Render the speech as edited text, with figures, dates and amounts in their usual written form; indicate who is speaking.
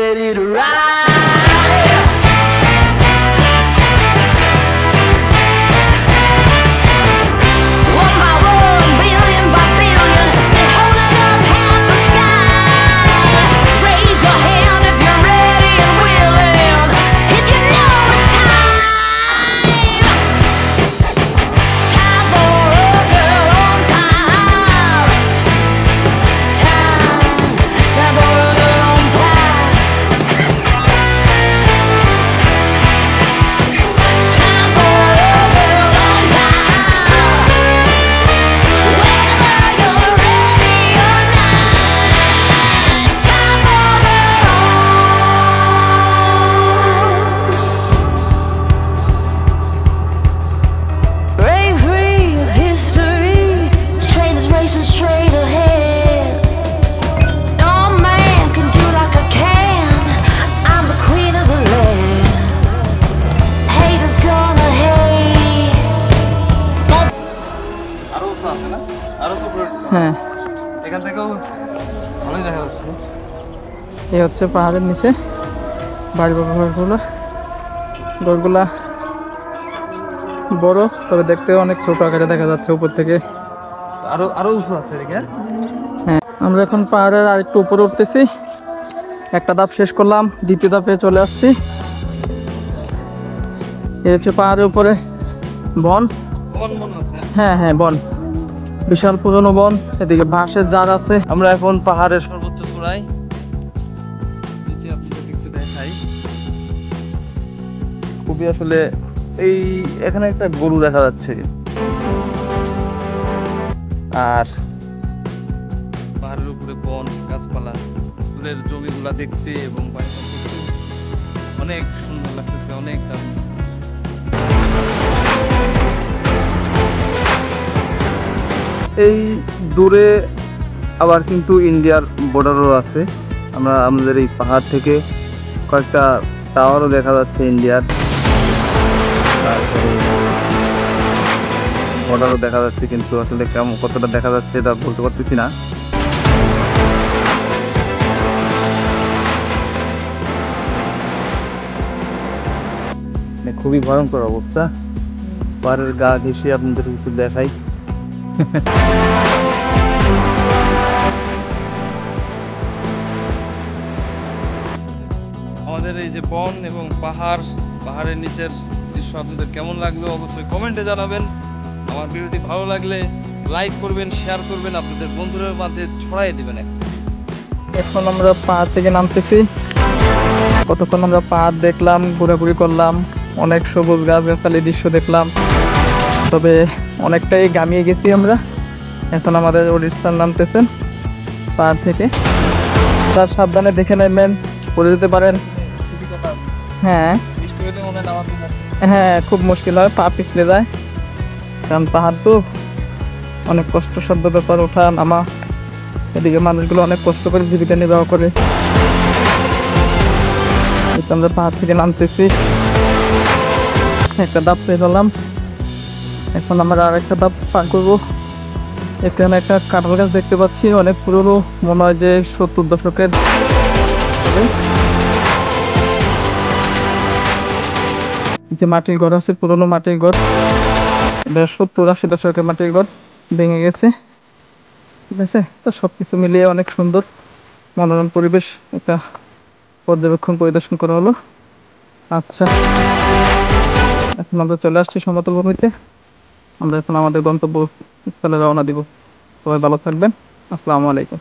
Speaker 1: ready to ride.
Speaker 2: হ্যাঁ,
Speaker 3: এখান থেকেও ভালোই দেখা যাচ্ছে।
Speaker 2: এই হচ্ছে পাহাড়ের নিচে বাড়ি ঘরগুলা বড়, তবে দেখতে অনেক ছোট আকারে দেখা যাচ্ছে উপর থেকে।
Speaker 3: আরো উঁচু আছে এদিকে।
Speaker 2: হ্যাঁ, আমরা এখন পাহাড়ের আরেকটু উপরে উঠতেছি। একটা ধাপ শেষ করলাম, দ্বিতীয় ধাপে চলে আসছি। এই হচ্ছে পাহাড়ের উপরে বন। হ্যাঁ হ্যাঁ, বন, বিশাল পুরনো বন। এদিকে বাঁশের জার আছে।
Speaker 3: আমরা এখন পাহাড়ের সর্বোচ্চ চূড়ায়, নিচে আপনাদের একটু দেখাই। খুবই আসলে এই এখানে একটা গরু দেখা যাচ্ছে, আর পাহাড়ের উপরে বন, গাছপালা, দূরের জমিগুলা দেখতে এবং বাড়িটা দেখতে অনেক সুন্দর লাগতেছে, অনেক দারুণ। এই দূরে আবার কিন্তু ইন্ডিয়ার বর্ডারও আছে। আমাদের এই পাহাড় থেকে কয়েকটা টাওয়ারও দেখা যাচ্ছে ইন্ডিয়ার, তারপরে বর্ডারও দেখা যাচ্ছে, কিন্তু আসলে কেমন কতটা দেখা যাচ্ছে এটা বলতে পারতেছি না। খুবই ভয়ঙ্কর অবস্থা। পাহাড়ের গা ঘেঁষে আপনাদের কিছু দেখাই। আমাদের এই যে বন এবং পাহাড়ের নিচের দৃশ্য আপনাদের কেমন লাগলো অবশ্যই কমেন্টে জানাবেন। আমার ভিডিওটি ভালো লাগলে লাইক করবেন, শেয়ার করবেন, আপনাদের বন্ধুদের মাঝে ছড়াই দিবেন।
Speaker 2: এখন আমরা পাহাড় থেকে নামতেছি। কতক্ষণ আমরা পাহাড় দেখলাম, ঘোরাঘুরি করলাম, অনেক সবুজ গাছগাছালি দৃশ্য দেখলাম, তবে অনেকটাই গামিয়ে গেছি আমরা। এখন আমাদের ওড়িশার নামতেছেন পাহাড় থেকে। তার সাবধানে দেখে নেবেন, পড়ে যেতে পারেন। হ্যাঁ হ্যাঁ, খুব মুশকিল হয়, পা পিছলে যায়, কারণ পাহাড় তো অনেক কষ্টসাধ্য ব্যাপার, ওঠা নামা। এদিকে মানুষগুলো অনেক কষ্ট করে জীবিকা নির্বাহ করে। আমরা পাহাড় থেকে নামতেছি, একটা ধাপ পেয়ে গেলাম। এখন আমরা আর একটা ধাপ পার করবো। এখানে একটা কাঁঠাল গাছ দেখতে পাচ্ছি, অনেক পুরনো, মনে হয় যে 70 দশকের। যে মাটির ঘর আছে, পুরনো মাটির ঘর, 70-80 দশকের মাটির ঘর, ভেঙে গেছে। ঠিক আছে, তো সবকিছু মিলিয়ে অনেক সুন্দর মনোরম পরিবেশ একটা পরিদর্শন করা হলো। আচ্ছা, এখন আমরা চলে আসছি সমতল ভূমিতে। আমরা এখন আমাদের গন্তব্যস্থলে রওনা দিব। সবাই ভালো থাকবেন। আসসালামু আলাইকুম।